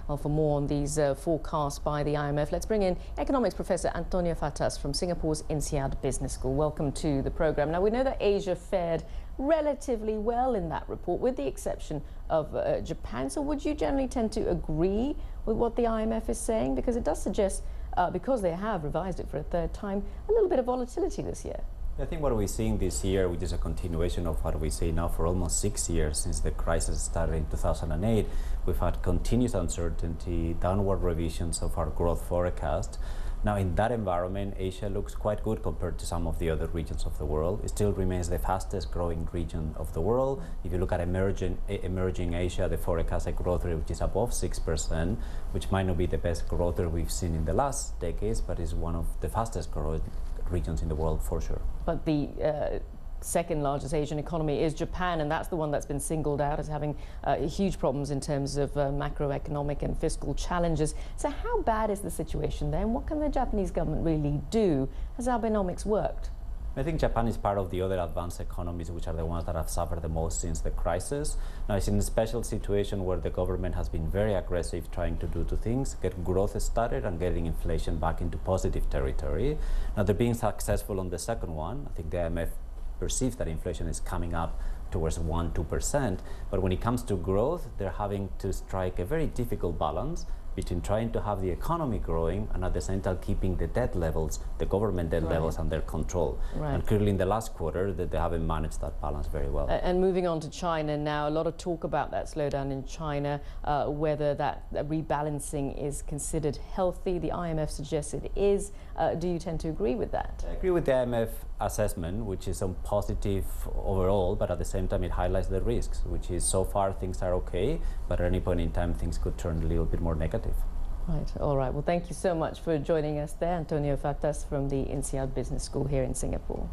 Well, for more on these forecasts by the IMF, let's bring in economics professor Antonio Fatas from Singapore's INSEAD Business School. Welcome to the program. Now, we know that Asia fared relatively well in that report, with the exception of Japan. So would you generally tend to agree with what the IMF is saying? Because it does suggest, because they have revised it for a third time, a little bit of volatility this year. I think what we're seeing this year, which is a continuation of what we see now for almost 6 years since the crisis started in 2008, we've had continuous uncertainty, downward revisions of our growth forecast. Now, in that environment, Asia looks quite good compared to some of the other regions of the world. It still remains the fastest growing region of the world. If you look at emerging Asia, the forecasted growth rate, which is above 6%, which might not be the best growth rate we've seen in the last decades, but is one of the fastest growing regions in the world for sure. But the second largest Asian economy is Japan, and that's the one that's been singled out as having huge problems in terms of macroeconomic and fiscal challenges. So how bad is the situation there, and what can the Japanese government really do? Has Abenomics worked? I think Japan is part of the other advanced economies, which are the ones that have suffered the most since the crisis. Now, it's in a special situation where the government has been very aggressive trying to do two things: get growth started and getting inflation back into positive territory. Now, they're being successful on the second one. I think the IMF perceives that inflation is coming up towards 1–2%, but when it comes to growth, they're having to strike a very difficult balance between trying to have the economy growing and at the same time keeping the debt levels, the government debt levels, under control. And clearly in the last quarter that they haven't managed that balance very well. And moving on to China now, a lot of talk about that slowdown in China, whether that rebalancing is considered healthy. The IMF suggests it is. Do you tend to agree with that? I agree with the IMF assessment, which is positive overall, but at the same time it highlights the risks, which is so far things are okay, but at any point in time things could turn a little bit more negative. Right, all right. Well, thank you so much for joining us there, Antonio Fatas from the INSEAD Business School here in Singapore.